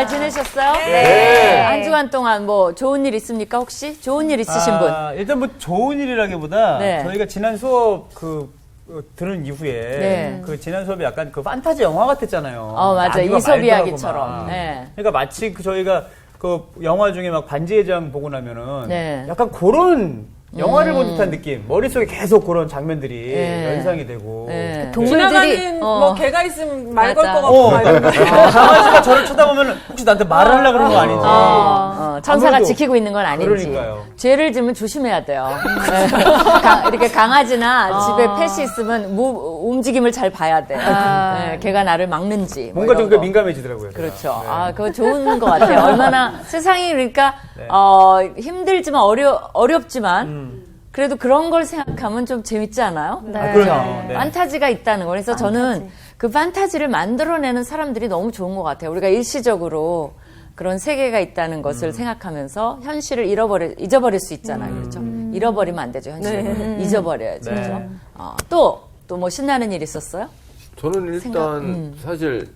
잘 지내셨어요? 네. 한 주간 동안 뭐 좋은 일 있습니까, 혹시? 좋은 일 있으신 분? 일단 뭐 좋은 일이라기보다 네. 저희가 지난 수업 들은 이후에 그 지난 수업이 약간 그 판타지 영화 같았잖아요. 맞아. 나비와 이솝 말도 이야기처럼. 하고 막. 네. 그러니까 마치 저희가 그 영화 중에 막 반지의 제왕 보고 나면은 네. 약간 그런 영화를 본 듯한 느낌. 머릿속에 계속 그런 장면들이 연상이 되고. 지나가는 뭐 개가 있으면 말 걸 것 같고 강아지가 저를 쳐다보면 혹시 나한테 말을 하려고 그런 거 아닌지. 천사가 아무래도 지키고 있는 건 아닌지. 그러니까요. 죄를 지면 조심해야 돼요. 네. 이렇게 강아지나 집에 펫이 있으면 움직임을 잘 봐야 돼. 네, 걔가 나를 막는지. 뭔가 좀 이런 거. 민감해지더라고요. 그렇죠. 네. 그거 좋은 것 같아요. 얼마나 세상이 그러니까 힘들지만 어렵지만 그래도 그런 걸 생각하면 좀 재밌지 않아요? 네. 그렇죠. 네. 판타지가 있다는 거. 그래서 저는 그 판타지를 만들어내는 사람들이 너무 좋은 것 같아요. 우리가 일시적으로 그런 세계가 있다는 것을 생각하면서 현실을 잊어버릴 수 있잖아요. 그렇죠? 잃어버리면 안 되죠, 현실을. 잊어버려야죠. 네. 그렇죠? 또 뭐 신나는 일 있었어요? 저는 일단 사실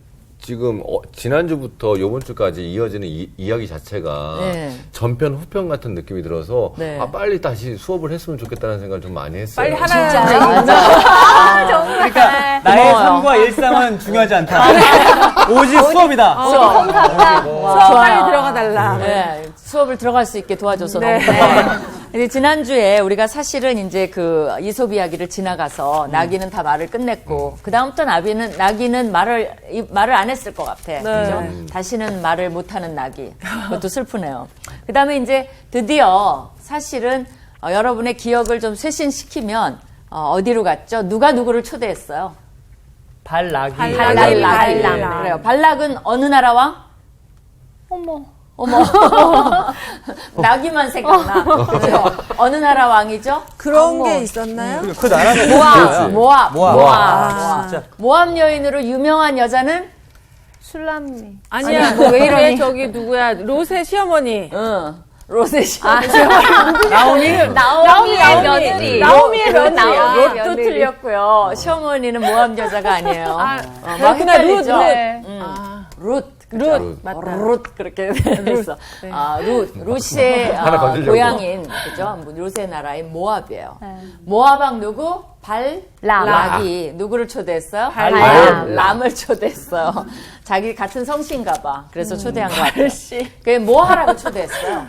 지금 지난주부터 이번 주까지 이어지는 이야기 자체가 전편 후편 같은 느낌이 들어서 빨리 다시 수업을 했으면 좋겠다는 생각을 좀 많이 했어요. 빨리 하라. 정말. 그러니까 나의 삶과 일상은 중요하지 않다. 오직 수업이다. 수업 빨리 들어가 달라. 네, 수업을 들어갈 수 있게 도와줘서 너무 고마워요. 근데 지난주에 우리가 사실은 이제 그 이솝 이야기를 지나가서 나귀는 다 말을 끝냈고 그다음부터 나귀는 말을 안 했을 것 같아. 그죠? 다시는 말을 못하는 나귀. 그것도 슬프네요. 그다음에 이제 드디어 사실은 여러분의 기억을 좀 쇄신시키면 어디로 갔죠? 누가 누구를 초대했어요? 발락이. 발락. 그래요. 발락은 어느 나라 왕? 어머. 나귀만 생각나. 그죠? 어느 나라 왕이죠? 그런 게 있었나요? 그 나라는 모압. 진짜. 모압 여인으로 유명한 여자는? 술람미. 아니야. 왜 이러니? 저기 누구야? 롯의 시어머니. 로셋이. 나오미의 며느리. 나오미의 며느리. 롯도 틀렸고요. 시어머니는 모압 여자가 아니에요. 막 그렇구나. 헷갈리죠? 롯. 룻, 맞다. 룻 그렇게 돼서 룻의 고향인 그죠? 룻의 나라인 모압이에요. 모압왕 누구? 발락이 누구를 초대했어요? 발람을 초대했어요. 자기 같은 성씨인가 봐. 그래서 초대한 것 같아요. 그게 뭐 하라고 초대했어요?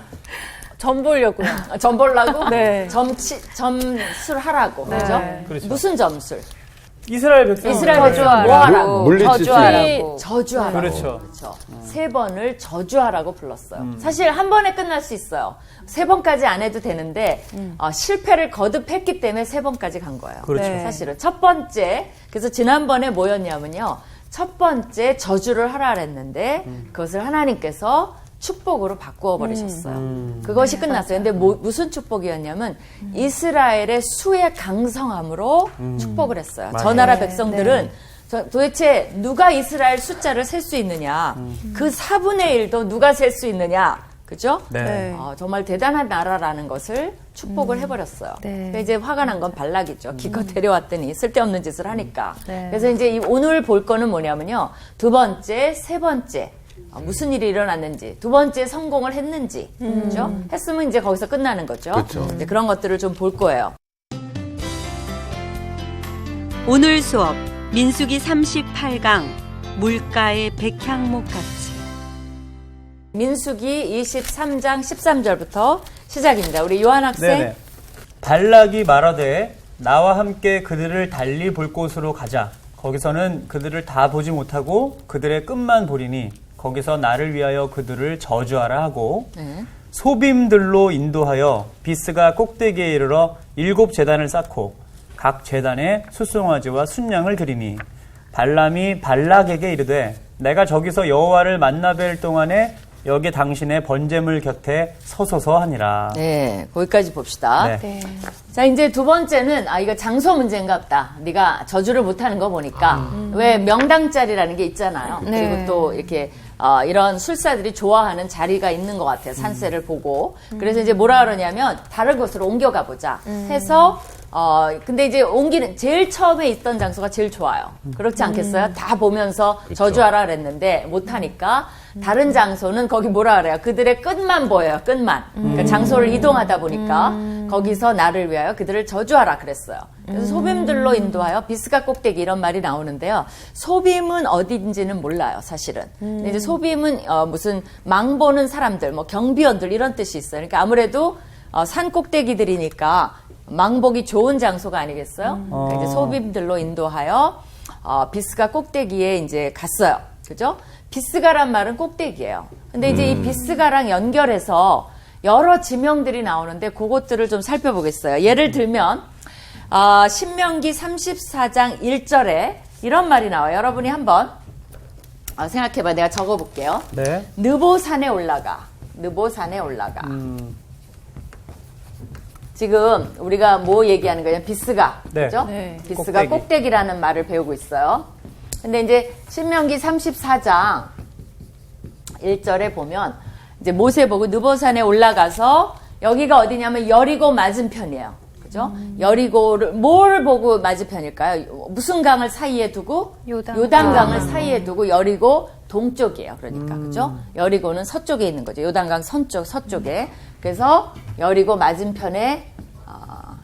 점 보려고요. 점 보려고? 네. 점술 하라고. 그죠? 그렇죠. 무슨 점술? 이스라엘 백성. 뭐 하라고? 물리치수. 저주하라고. 그렇죠. 3번을 저주하라고 불렀어요. 사실 한 번에 끝날 수 있어요. 3번까지 안 해도 되는데 실패를 거듭했기 때문에 3번까지 간 거예요. 그렇죠. 사실은 첫 번째 그래서 지난번에 뭐였냐면요. 첫 번째 저주를 하라 그랬는데 그것을 하나님께서 축복으로 바꾸어 버리셨어요. 그것이 끝났어요. 근데 무슨 축복이었냐면 이스라엘의 수의 강성함으로 축복을 했어요. 저 나라 백성들은 도대체 누가 이스라엘 숫자를 셀 수 있느냐? 그 4분의 1도 누가 셀 수 있느냐? 그죠? 네. 정말 대단한 나라라는 것을 축복을 해버렸어요. 그러니까 이제 화가 난 건 발락이죠. 기껏 데려왔더니 쓸데없는 짓을 하니까. 그래서 이제 오늘 볼 거는 뭐냐면요. 두 번째, 세 번째. 무슨 일이 일어났는지, 두 번째 성공을 했는지, 그렇죠? 했으면 이제 거기서 끝나는 거죠. 그렇죠. 그런 것들을 좀 볼 거예요. 오늘 수업 민수기 38강 물가의 백향목같이. 민수기 23장 13절부터 시작입니다. 우리 요한 학생. 네네. 발락이 말하되 나와 함께 그들을 달리 볼 곳으로 가자. 거기서는 그들을 다 보지 못하고 그들의 끝만 보리니 거기서 나를 위하여 그들을 저주하라 하고 소빔들로 인도하여 비스가 꼭대기에 이르러 7 제단을 쌓고 각 제단에 수송아지와 순양을 드리니 발람이 발락에게 이르되 내가 저기서 여호와를 만나 뵐 동안에 여기 당신의 번제물 곁에 서소서 하니라. 네, 거기까지 봅시다. 네. 자, 이제 두 번째는 이거 장소 문제인가 보다. 네가 저주를 못하는 거 보니까 왜 명당자리라는 게 있잖아요. 그리고 또 이렇게 이런 술사들이 좋아하는 자리가 있는 것 같아요. 산세를 보고. 그래서 이제 뭐라 그러냐면 다른 곳으로 옮겨가 보자 해서 근데 이제 제일 처음에 있던 장소가 제일 좋아요. 그렇지 않겠어요? 다 보면서 그쵸. 저주하라 그랬는데 못하니까 다른 장소는 거기 뭐라 그래요? 그들의 끝만 보여요. 끝만. 그러니까 장소를 이동하다 보니까 거기서 나를 위하여 그들을 저주하라 그랬어요. 그래서 소빔들로 인도하여 비스가 꼭대기 이런 말이 나오는데요. 소빔은 어딘지는 몰라요, 사실은. 근데 이제 소빔은 무슨 망보는 사람들, 뭐 경비원들 이런 뜻이 있어요. 그러니까 아무래도 산 꼭대기들이니까 망보기 좋은 장소가 아니겠어요? 그러니까 이제 소빔들로 인도하여 비스가 꼭대기에 이제 갔어요. 그죠? 비스가란 말은 꼭대기예요. 근데 이제 이 비스가랑 연결해서 여러 지명들이 나오는데 그것들을 좀 살펴보겠어요. 예를 들면 신명기 34장 1절에 이런 말이 나와요. 여러분이 한번 생각해봐. 내가 적어볼게요. 네. 느보산에 올라가. 느보산에 올라가. 지금 우리가 뭐 얘기하는 거냐? 비스가. 네. 그죠? 네. 비스가 꼭대기라는 말을 배우고 있어요. 근데 이제 신명기 34장 1절에 보면 이제 모세 보고 느보산에 올라가서 여기가 어디냐면 여리고 맞은편이에요. 그죠? 여리고를 뭘 보고 맞은편일까요? 무슨 강을 사이에 두고? 요단강을 사이에 두고 여리고 동쪽이에요. 그러니까. 그죠? 여리고는 서쪽에 있는 거죠. 요단강 서쪽에. 그래서 여리고 맞은편에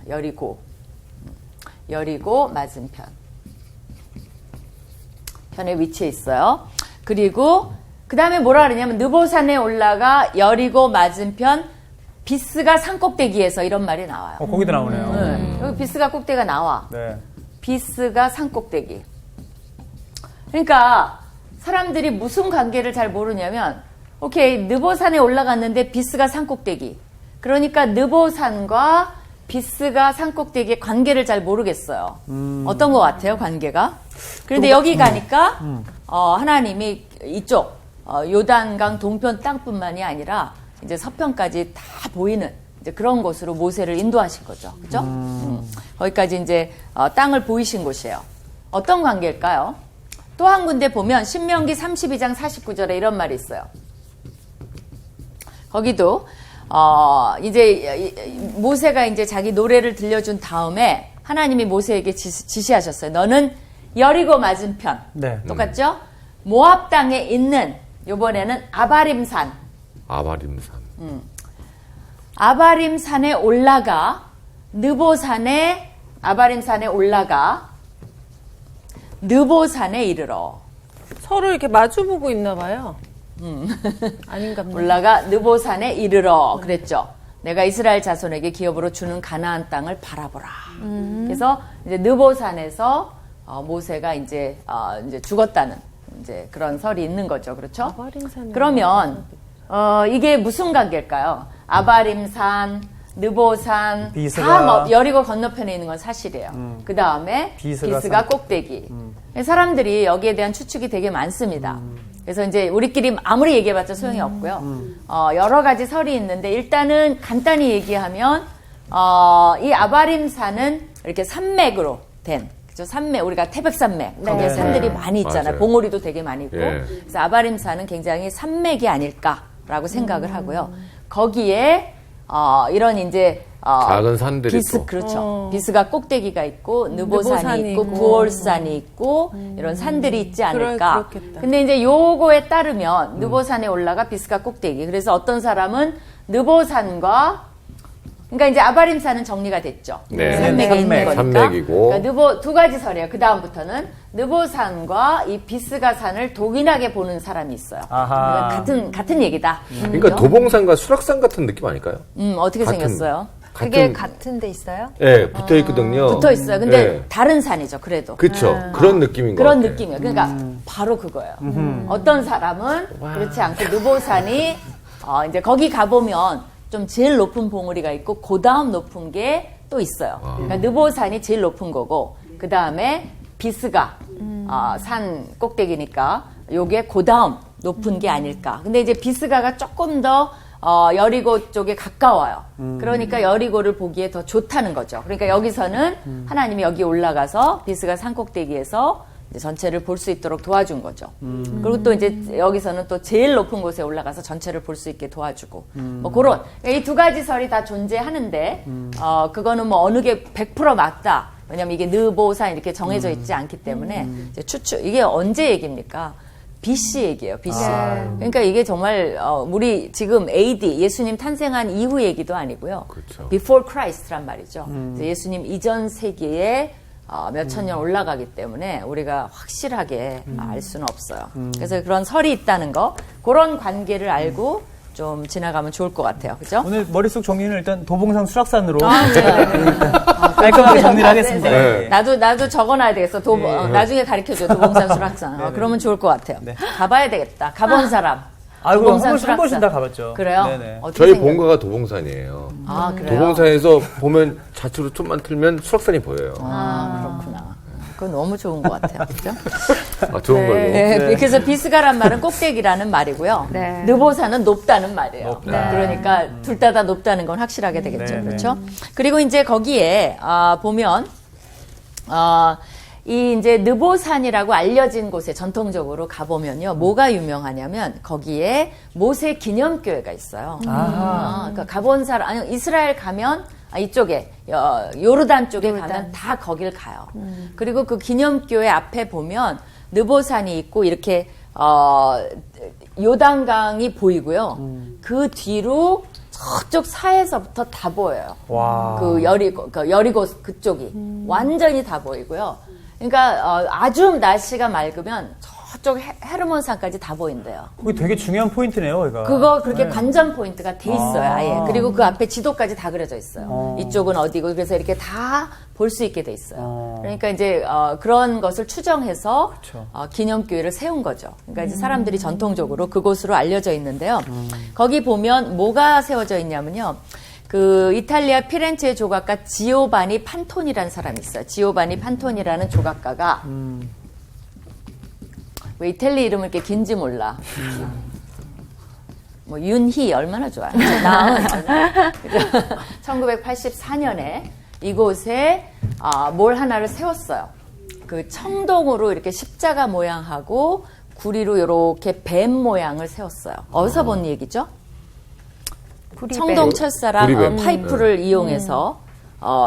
여리고 맞은편 편에 위치해 있어요. 그리고 그 다음에 뭐라 그러냐면 느보산에 올라가 여리고 맞은편 비스가 산꼭대기에서 이런 말이 나와요. 거기도 나오네요. 네. 여기 비스가 꼭대기가 나와. 네. 비스가 산꼭대기. 그러니까 사람들이 무슨 관계를 잘 모르냐면 오케이 느보산에 올라갔는데 비스가 산꼭대기. 그러니까 느보산과 비스가 산꼭대기의 관계를 잘 모르겠어요. 어떤 것 같아요, 관계가? 그런데 여기 가니까 하나님이 이쪽 요단강 동편 땅뿐만이 아니라 이제 서편까지 다 보이는 이제 그런 곳으로 모세를 인도하신 거죠, 그죠? 거기까지 이제 땅을 보이신 곳이에요. 어떤 관계일까요? 또 한 군데 보면 신명기 32장 49절에 이런 말이 있어요. 거기도 이제 모세가 이제 자기 노래를 들려준 다음에 하나님이 모세에게 지시하셨어요. 너는 여리고 맞은편. 네. 똑같죠? 모압 땅에 있는 이번에는 아바림산. 아바림산에 올라가 아바림산에 올라가 느보산에 이르러. 서로 이렇게 마주보고 있나 봐요. 아닌가 보네. 올라가 느보산에 이르러 그랬죠. 내가 이스라엘 자손에게 기업으로 주는 가나안 땅을 바라보라. 그래서 이제 느보산에서 모세가 이제 죽었다는 이제 그런 설이 있는 거죠. 그렇죠? 그러면 이게 무슨 관계일까요? 아바림산, 느보산 다 여리고 건너편에 있는 건 사실이에요. 그 다음에 비스가 꼭대기. 사람들이 여기에 대한 추측이 되게 많습니다. 그래서 이제 우리끼리 아무리 얘기해봤자 소용이 없고요. 여러 가지 설이 있는데 일단은 간단히 얘기하면 이 아바림산은 이렇게 산맥으로 된 그죠? 산맥 우리가 태백산맥 거기에 산들이 많이 있잖아요. 맞아요. 봉우리도 되게 많이 있고 그래서 아바림산은 굉장히 산맥이 아닐까라고 생각을 하고요. 거기에 이런 이제 작은 산들이 또. 그렇죠. 비스가 꼭대기가 있고 느보산이 있고 부올산이 있고 이런 산들이 있지 않을까. 근데 이제 요거에 따르면 느보산에 올라가 비스가 꼭대기. 그래서 어떤 사람은 느보산과 그러니까 이제 아바림산은 정리가 됐죠. 네. 산맥에 있는 거니까. 산맥이고. 그러니까 두 가지 설이에요. 그 다음부터는 느보산과 이 비스가 산을 동일하게 보는 사람이 있어요. 아하. 같은 얘기다. 그러니까 도봉산과 수락산 같은 느낌 아닐까요? 어떻게 생겼어요? 그게 같은 데 있어요? 네, 붙어 있거든요. 붙어 있어요. 근데 네. 다른 산이죠. 그래도. 그렇죠. 그런 느낌인 것 그런 같아요. 느낌이에요. 그러니까 바로 그거예요. 어떤 사람은 그렇지 않고 느보산이 이제 거기 가보면 좀 제일 높은 봉우리가 있고 그 다음 높은 게 또 있어요. 그러니까 느보산이 제일 높은 거고 그 다음에 비스가 산 꼭대기니까 요게 그 다음 높은 게 아닐까. 근데 이제 비스가가 조금 더 여리고 쪽에 가까워요. 그러니까 여리고를 보기에 더 좋다는 거죠. 그러니까 여기서는 하나님이 여기 올라가서 비스가 산 꼭대기에서 이제 전체를 볼 수 있도록 도와준 거죠. 그리고 또 이제 여기서는 또 제일 높은 곳에 올라가서 전체를 볼 수 있게 도와주고 뭐 그런 이 두 가지 설이 다 존재하는데 그거는 뭐 어느 게 100% 맞다. 왜냐면 이게 느보산 이렇게 정해져 있지 않기 때문에 이제 추측 이게 언제 얘기입니까? BC 얘기예요. BC. 그러니까 이게 정말 우리 지금 AD 예수님 탄생한 이후 얘기도 아니고요. 그렇죠. Before Christ란 말이죠. 그래서 예수님 이전 세기에 몇천 년 올라가기 때문에 우리가 확실하게 알 수는 없어요. 그래서 그런 설이 있다는 거, 그런 관계를 알고 좀 지나가면 좋을 것 같아요. 그죠? 오늘 머릿속 정리는 일단 도봉산 수락산으로 깔끔하게 정리를 하겠습니다. 네. 나도 적어놔야 되겠어. 나중에 가르쳐줘. 도봉산 수락산. 그러면 좋을 것 같아요. 네. 가봐야 되겠다. 가본 사람. 아이고, 도봉산 한 번씩 다 가봤죠. 그래요? 네네. 어떻게 저희 생겼- 본가가 도봉산이에요. 아, 그래요? 도봉산에서 보면 좌측으로 좀만 틀면 수락산이 보여요. 그렇구나. 그건 너무 좋은 것 같아요. 그죠? 좋은 걸로. 네. 그래서 비스가란 말은 꼭대기라는 말이고요. 네. 느보산은 높다는 말이에요. 높다. 그러니까 둘 다 높다는 건 확실하게 되겠죠. 네네. 그렇죠? 그리고 이제 거기에 보면 이 이제 느보산이라고 알려진 곳에 전통적으로 가보면요. 뭐가 유명하냐면 거기에 모세 기념교회가 있어요. 그러니까 가본 사람, 아니, 이스라엘 가면 이쪽에 요르단 쪽에 가면 다 거길 가요. 그리고 그 기념교회 앞에 보면 느보산이 있고 이렇게 요단강이 보이고요. 그 뒤로 저쪽 사에서부터 다 보여요. 와. 그 여리고 그쪽이 완전히 다 보이고요. 그러니까 아주 날씨가 맑으면 저쪽 헤르몬산까지 다 보인대요. 그게 되게 중요한 포인트네요, 여기가. 그거 그렇게 관전 포인트가 돼 있어요, 아예. 그리고 그 앞에 지도까지 다 그려져 있어요. 이쪽은 어디고, 그래서 이렇게 다 볼 수 있게 돼 있어요. 그러니까 이제 그런 것을 추정해서 그쵸. 기념교회를 세운 거죠. 그러니까 이제 사람들이 전통적으로 그곳으로 알려져 있는데요. 거기 보면 뭐가 세워져 있냐면요. 그 이탈리아 피렌체 조각가 지오바니 판토니라는 사람이 있어요. 지오바니 판토니라는 조각가가 왜 이탈리 이름을 이렇게 긴지 몰라. 뭐 윤희 얼마나 좋아요. 나은 1984년에 이곳에 뭘 하나를 세웠어요. 그 청동으로 이렇게 십자가 모양하고 구리로 이렇게 뱀 모양을 세웠어요. 어디서 본 얘기죠? 청동 철사랑 구리뱀. 파이프를 이용해서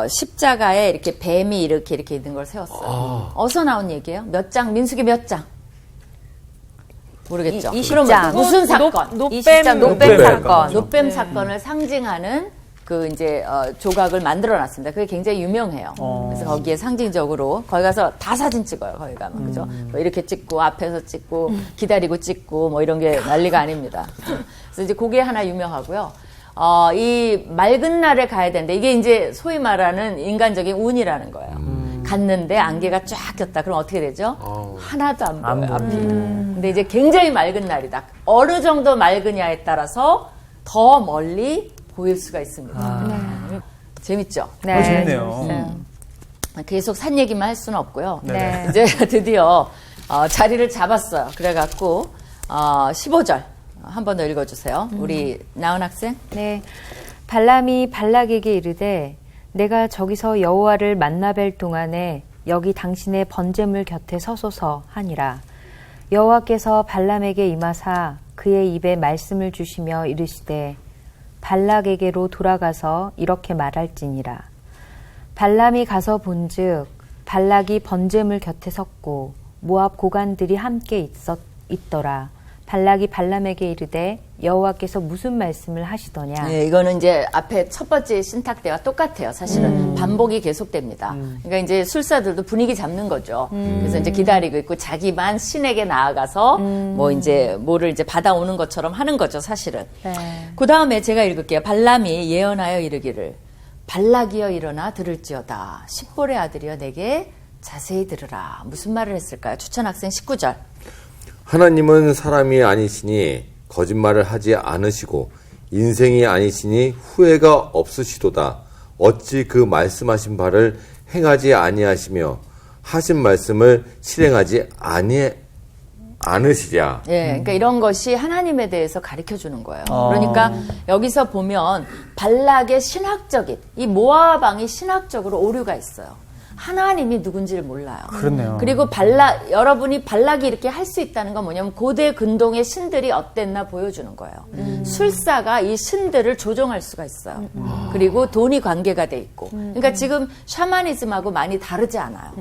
십자가에 이렇게 뱀이 이렇게 있는 걸 세웠어요. 어디서 나온 얘기예요? 몇 장? 민수기 몇 장? 모르겠죠. 20장. 무슨 사건? 노뱀 노뱀 사건. 노뱀 사건을 상징하는 그 이제 조각을 만들어 놨습니다. 그게 굉장히 유명해요. 그래서 거기에 상징적으로 거기 가서 다 사진 찍어요. 거기 가면 그죠? 뭐 이렇게 찍고 앞에서 찍고 기다리고 찍고 뭐 이런 게 난리가 아닙니다. 그래서 이제 그게 하나 유명하고요. 이 맑은 날에 가야 되는데 이게 이제 소위 말하는 인간적인 운이라는 거예요. 갔는데 안개가 쫙 꼈다. 그럼 어떻게 되죠? 하나도 안 보여요. 앞이. 근데 이제 굉장히 맑은 날이다. 어느 정도 맑으냐에 따라서 더 멀리 보일 수가 있습니다. 재밌죠? 네. 재밌네요. 계속 산 얘기만 할 수는 없고요. 네. 이제 드디어 자리를 잡았어요. 그래갖고 15절 한 번 더 읽어주세요. 우리 나은 학생. 네. 발람이 발락에게 이르되 내가 저기서 여호와를 만나뵐 동안에 여기 당신의 번제물 곁에 서소서 하니라. 여호와께서 발람에게 임하사 그의 입에 말씀을 주시며 이르시되 발락에게로 돌아가서 이렇게 말할지니라. 발람이 가서 본즉 발락이 번제물 곁에 섰고 모압 고관들이 함께 있더라. 발락이 발람에게 이르되 여호와께서 무슨 말씀을 하시더냐. 네, 이거는 이제 앞에 첫 번째 신탁 때와 똑같아요. 사실은 반복이 계속됩니다. 그러니까 이제 술사들도 분위기 잡는 거죠. 그래서 이제 기다리고 있고 자기만 신에게 나아가서 뭐 이제 뭐를 이제 받아오는 것처럼 하는 거죠. 사실은. 네. 그 다음에 제가 읽을게요. 발람이 예언하여 이르기를 발락이여 일어나 들을지어다. 십볼의 아들이여 내게 자세히 들으라. 무슨 말을 했을까요? 추천 학생 19절. 하나님은 사람이 아니시니 거짓말을 하지 않으시고 인생이 아니시니 후회가 없으시도다. 어찌 그 말씀하신 바를 행하지 아니하시며 하신 말씀을 실행하지 않으시랴. 예, 그러니까 이런 것이 하나님에 대해서 가르쳐 주는 거예요. 그러니까 여기서 보면 발락의 신학적인 이 모압 왕이 신학적으로 오류가 있어요. 하나님이 누군지를 몰라요. 그렇네요. 그리고 여러분이 발락이 이렇게 할 수 있다는 건 뭐냐면 고대 근동의 신들이 어땠나 보여주는 거예요. 술사가 이 신들을 조종할 수가 있어요. 그리고 돈이 관계가 돼 있고. 그러니까 지금 샤머니즘하고 많이 다르지 않아요.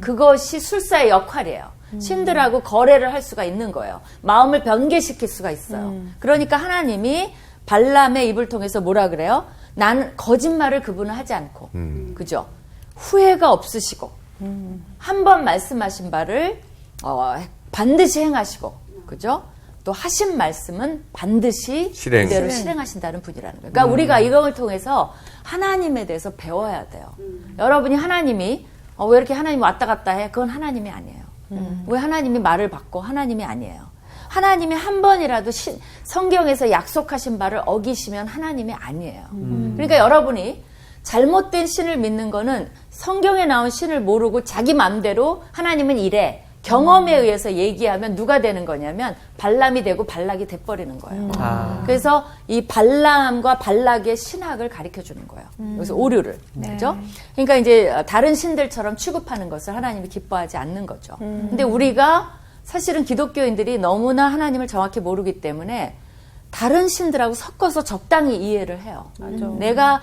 그것이 술사의 역할이에요. 신들하고 거래를 할 수가 있는 거예요. 마음을 변개시킬 수가 있어요. 그러니까 하나님이 발람의 입을 통해서 뭐라 그래요? 나는 거짓말을 그분은 하지 않고, 그죠? 후회가 없으시고, 한 번 말씀하신 바를 반드시 행하시고, 그죠? 또 하신 말씀은 반드시 그대로 실행하신다는 분이라는 거예요. 그러니까 우리가 이걸 통해서 하나님에 대해서 배워야 돼요. 여러분이 하나님이 왜 이렇게 하나님이 왔다 갔다 해? 그건 하나님이 아니에요. 왜 하나님이 말을 바꿔? 하나님이 아니에요. 하나님이 한 번이라도 성경에서 약속하신 바를 어기시면 하나님이 아니에요. 그러니까 여러분이 잘못된 신을 믿는 거는 성경에 나온 신을 모르고 자기 마음대로 하나님은 이래 경험에 의해서 얘기하면 누가 되는 거냐면 발람이 되고 발락이 돼버리는 거예요. 그래서 이 발람과 발락의 신학을 가르쳐 주는 거예요. 여기서 오류를. 그죠? 그러니까 이제 다른 신들처럼 취급하는 것을 하나님이 기뻐하지 않는 거죠. 근데 우리가 사실은 기독교인들이 너무나 하나님을 정확히 모르기 때문에 다른 신들하고 섞어서 적당히 이해를 해요. 내가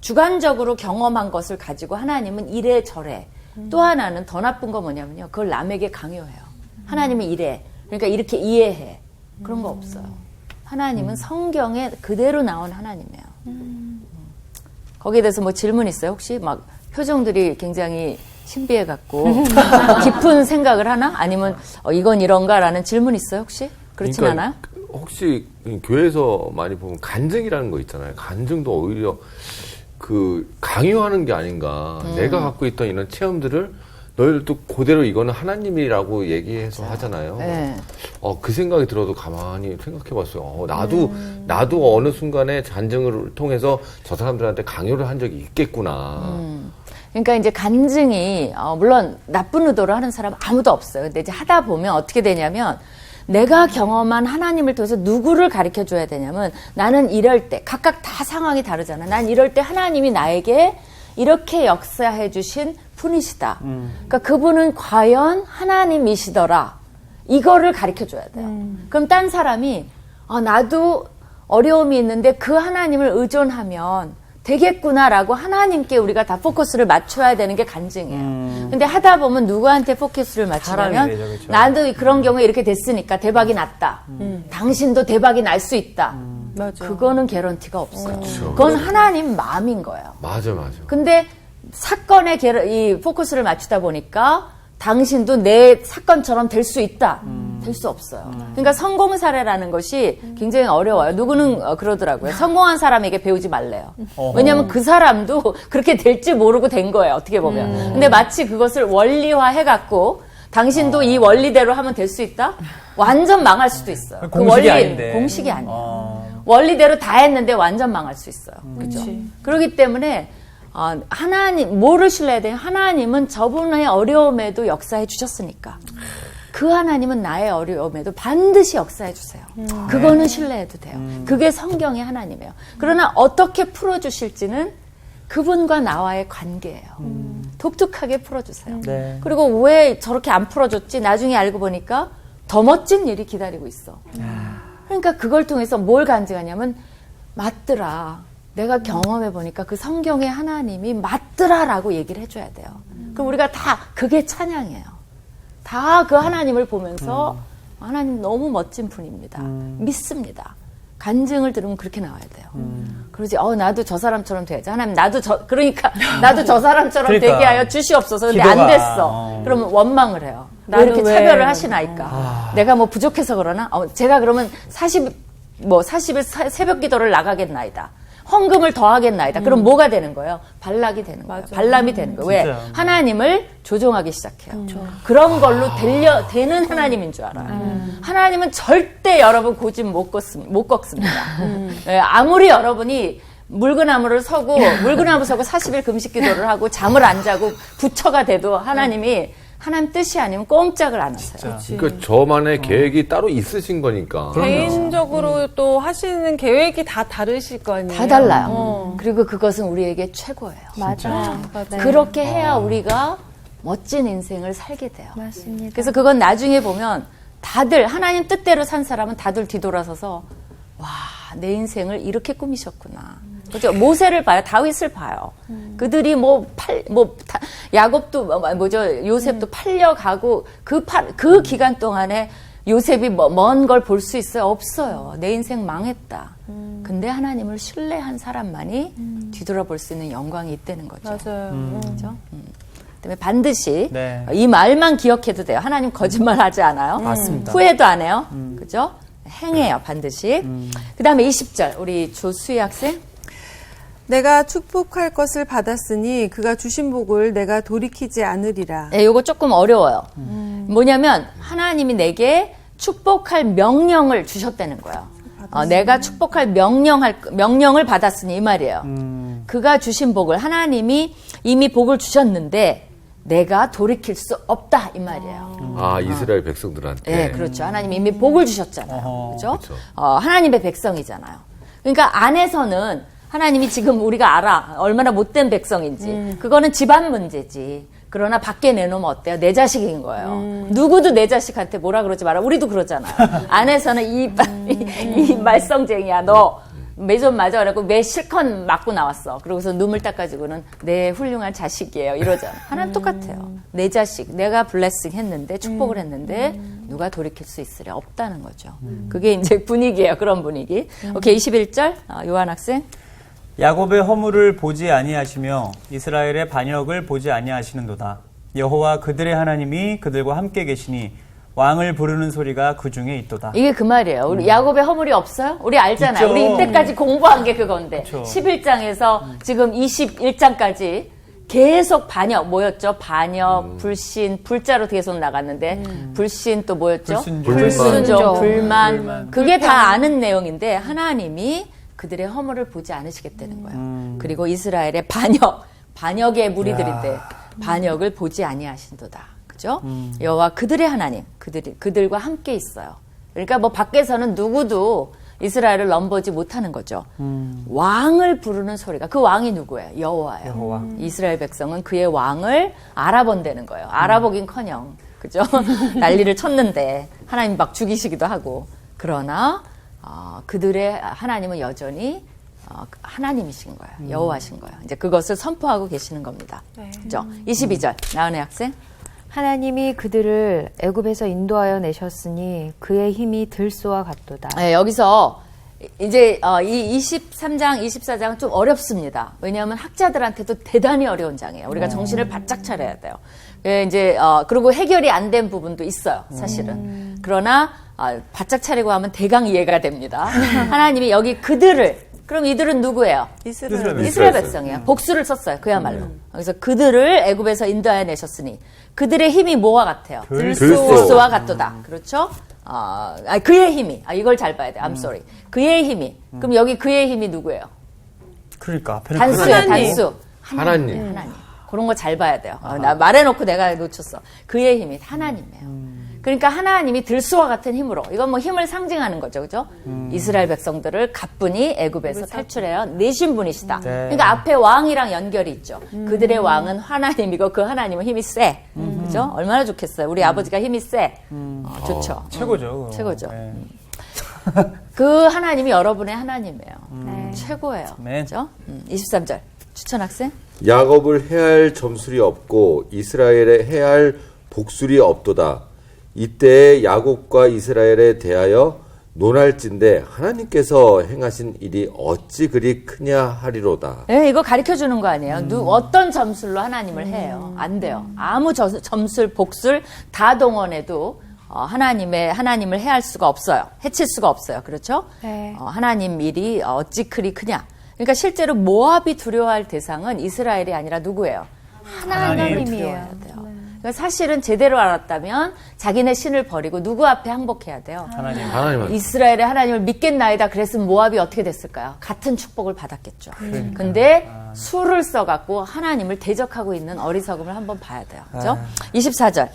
주관적으로 경험한 것을 가지고 하나님은 이래저래. 또 하나는 더 나쁜 거 뭐냐면요. 그걸 남에게 강요해요. 하나님은 이래. 그러니까 이렇게 이해해. 그런 거 없어요. 하나님은 성경에 그대로 나온 하나님이에요. 거기에 대해서 뭐 질문 있어요? 혹시 막 표정들이 굉장히 신비해갖고 깊은 생각을 하나? 아니면 이건 이런가라는 질문 있어요? 혹시? 그렇진 그러니까 않아요? 혹시 교회에서 많이 보면 간증이라는 거 있잖아요. 간증도 오히려 강요하는 게 아닌가. 내가 갖고 있던 이런 체험들을 너희들도 그대로 이거는 하나님이라고 얘기해서 하잖아요. 네. 그 생각이 들어도 가만히 생각해 봤어요. 나도 어느 순간에 간증을 통해서 저 사람들한테 강요를 한 적이 있겠구나. 그러니까 이제 간증이 물론 나쁜 의도로 하는 사람 아무도 없어요. 근데 이제 하다 보면 어떻게 되냐면 내가 경험한 하나님을 통해서 누구를 가르쳐 줘야 되냐면 나는 이럴 때 각각 다 상황이 다르잖아. 난 이럴 때 하나님이 나에게 이렇게 역사해 주신 분이시다. 그러니까 그분은 과연 하나님이시더라. 이거를 가르쳐 줘야 돼요. 그럼 딴 사람이 나도 어려움이 있는데 그 하나님을 의존하면 되겠구나라고 하나님께 우리가 다 포커스를 맞춰야 되는 게 간증이에요. 근데 하다 보면 누구한테 포커스를 맞추냐면 되죠, 그렇죠? 나도 그런 경우에 이렇게 됐으니까 대박이 났다. 당신도 대박이 날 수 있다. 맞아. 그거는 개런티가 없어요. 그렇죠. 그건 하나님 마음인 거예요. 맞아. 근데 사건에 이 포커스를 맞추다 보니까 당신도 내 사건처럼 될 수 있다. 될 수 없어요. 그러니까 성공 사례라는 것이 굉장히 어려워요. 누구는 그러더라고요. 성공한 사람에게 배우지 말래요. 왜냐하면 그 사람도 그렇게 될지 모르고 된 거예요. 어떻게 보면. 근데 마치 그것을 원리화해갖고 당신도 이 원리대로 하면 될 수 있다? 완전 망할 수도 있어요. 공식이 아닌데. 공식이 아니에요. 원리대로 다 했는데 완전 망할 수 있어요. 그렇죠? 그렇기 때문에 하나님, 뭐를 신뢰해야 돼요? 하나님은 저분의 어려움에도 역사해 주셨으니까. 그 하나님은 나의 어려움에도 반드시 역사해 주세요. 그거는 신뢰해도 돼요. 그게 성경의 하나님이에요. 그러나 어떻게 풀어주실지는 그분과 나와의 관계예요. 독특하게 풀어주세요. 네. 그리고 왜 저렇게 안 풀어줬지? 나중에 알고 보니까 더 멋진 일이 기다리고 있어. 그러니까 그걸 통해서 뭘 간증하냐면 맞더라. 내가 경험해 보니까 그 성경의 하나님이 맞더라라고 얘기를 해줘야 돼요. 그럼 우리가 다 그게 찬양이에요. 다 그 하나님을 보면서 하나님 너무 멋진 분입니다. 믿습니다. 간증을 들으면 그렇게 나와야 돼요. 그러지, 나도 저 사람처럼 돼야지. 하나님, 나도 저 사람처럼 그러니까. 되게 하여 주시옵소서. 근데 기도가, 안 됐어. 그러면 원망을 해요. 왜 이렇게 차별을 하시나이까? 내가 뭐 부족해서 그러나? 제가 그러면 40일 새벽 기도를 나가겠나이다. 헌금을 더하겠나이다. 그럼 뭐가 되는 거예요? 발락이 되는 거예요. 발람이 되는 거예요. 왜? 진짜요. 하나님을 조종하기 시작해요. 그런 걸로 되는 하나님인 줄 알아요. 하나님은 절대 여러분 고집 못 꺾습니다. 예, 아무리 여러분이 물구나무 서고 40일 금식 기도를 하고 잠을 안 자고 부처가 돼도 하나님이 하나님 뜻이 아니면 꼼짝을 안 하세요. 그러니까 저만의 계획이 따로 있으신 거니까. 개인적으로 또 하시는 계획이 다 다르실 거 아니에요? 다 달라요. 그리고 그것은 우리에게 최고예요. 맞아요. 그렇게 해야 우리가 멋진 인생을 살게 돼요. 맞습니다. 그래서 그건 나중에 보면 다들 하나님 뜻대로 산 사람은 다들 뒤돌아서서 와, 내 인생을 이렇게 꾸미셨구나. 그죠? 모세를 봐요. 다윗을 봐요. 그들이 야곱도 요셉도 팔려가고 그 기간 동안에 요셉이 먼 걸 볼 수 있어요? 없어요. 내 인생 망했다. 근데 하나님을 신뢰한 사람만이 뒤돌아볼 수 있는 영광이 있다는 거죠. 맞아요. 그죠? 그다음에 반드시 네. 이 말만 기억해도 돼요. 하나님 거짓말하지 않아요. 맞습니다. 후회도 안 해요. 그죠? 행해요, 반드시. 그다음에 20절 우리 조수희 학생. 내가 축복할 것을 받았으니 그가 주신 복을 내가 돌이키지 않으리라. 네, 요거 조금 어려워요. 뭐냐면 하나님이 내게 축복할 명령을 주셨다는 거예요. 내가 축복할 명령을 받았으니 이 말이에요. 그가 주신 복을 하나님이 이미 복을 주셨는데 내가 돌이킬 수 없다 이 말이에요. 아, 이스라엘 백성들한테. 네, 그렇죠. 하나님이 이미 복을 주셨잖아요. 어허, 그죠? 그렇죠. 하나님의 백성이잖아요. 그러니까 안에서는 하나님이 지금 우리가 알아. 얼마나 못된 백성인지. 그거는 집안 문제지. 그러나 밖에 내놓으면 어때요? 내 자식인 거예요. 누구도 내 자식한테 뭐라 그러지 마라. 우리도 그러잖아요. 안에서는 이 말썽쟁이야. 너 매점 맞아. 그래갖고 매 실컷 맞고 나왔어. 그러고서 눈물 닦아주고는 내 훌륭한 자식이에요. 이러잖아. 하나는 똑같아요. 내 자식. 내가 블레싱 했는데, 축복을 했는데, 누가 돌이킬 수 있으랴? 없다는 거죠. 그게 이제 분위기예요. 그런 분위기. 오케이, 21절. 요한 학생. 야곱의 허물을 보지 아니하시며 이스라엘의 반역을 보지 아니하시는도다. 여호와 그들의 하나님이 그들과 함께 계시니 왕을 부르는 소리가 그 중에 있도다. 이게 그 말이에요. 우리 야곱의 허물이 없어요? 우리 알잖아요. 있죠. 우리 이때까지 공부한 게 그건데. 그쵸. 11장에서 지금 21장까지 계속 반역, 뭐였죠? 반역, 불신, 불자로 계속 나갔는데, 불신 또 뭐였죠? 불순종, 불만. 그게 다 아는 내용인데, 하나님이 그들의 허물을 보지 않으시겠다는 거예요. 그리고 이스라엘의 반역의 무리들인데, 반역을 보지 아니하신도다. 그죠? 여호와 그들의 하나님, 그들과 함께 있어요. 그러니까 뭐 밖에서는 누구도 이스라엘을 넘보지 못하는 거죠. 왕을 부르는 소리가, 그 왕이 누구예요? 여호와예요. 여호와. 이스라엘 백성은 그의 왕을 알아본다는 거예요. 알아보긴커녕, 그죠? 난리를 쳤는데 하나님 막 죽이시기도 하고. 그러나 그들의 하나님은 여전히 하나님이신 거예요. 여호와신 거예요. 이제 그것을 선포하고 계시는 겁니다. 그죠? 22절 나은혜 학생. 하나님이 그들을 애굽에서 인도하여 내셨으니 그의 힘이 들소와 같도다. 네, 여기서 이제 이 23장, 24장은 좀 어렵습니다. 왜냐하면 학자들한테도 대단히 어려운 장이에요. 우리가 정신을 바짝 차려야 돼요. 예, 이제 그리고 해결이 안 된 부분도 있어요, 사실은. 그러나 바짝 차리고 하면 대강 이해가 됩니다. 하나님이 여기 그들을, 그럼 이들은 누구예요? 이스라엘 백성이에요. 복수를 썼어요, 그야말로. 그래서 그들을 애굽에서 인도하여 내셨으니 그들의 힘이 뭐와 같아요? 들소와 같도다. 그렇죠? 그의 힘이. 이걸 잘 봐야 돼요. I'm sorry. 그의 힘이. 그럼 여기 그의 힘이 누구예요? 그러니까 앞에는 단수야, 하나님. 단수. 하나님. 하나님. 그런 거 잘 봐야 돼요. 나 말해놓고 내가 놓쳤어. 그의 힘이 하나님이에요. 그러니까 하나님이 들소와 같은 힘으로, 이건 뭐 힘을 상징하는 거죠, 그죠? 이스라엘 백성들을 가뿐히 애굽에서 탈출해야 내신 분이시다. 네. 그러니까 앞에 왕이랑 연결이 있죠. 그들의 왕은 하나님이고 그 하나님은 힘이 세, 그죠? 얼마나 좋겠어요. 우리 아버지가 힘이 세, 좋죠. 최고죠. 최고죠. 네. 그 하나님이 여러분의 하나님이에요. 최고예요. 아멘. 그죠? 23절 추천 학생. 야곱을 해할 점술이 없고 이스라엘에 해할 복술이 없도다. 이때 야곱과 이스라엘에 대하여 논할진대 하나님께서 행하신 일이 어찌 그리 크냐 하리로다. 네, 이거 가르쳐 주는 거 아니에요. 어떤 점술로 하나님을 해요? 안 돼요. 아무 점술, 복술 다 동원해도 하나님을 해할 수가 없어요. 해칠 수가 없어요. 그렇죠? 네. 하나님 일이 어찌 그리 크냐. 그러니까 실제로 모압이 두려워할 대상은 이스라엘이 아니라 누구예요? 하나님을 두려워해야 돼요. 그러니까 사실은 제대로 알았다면 자기네 신을 버리고 누구 앞에 항복해야 돼요? 하나님. 이스라엘의 하나님을 믿겠나이다 그랬으면 모압이 어떻게 됐을까요? 같은 축복을 받았겠죠. 근데 수를 써갖고 하나님을 대적하고 있는 어리석음을 한번 봐야 돼요. 그죠? 24절.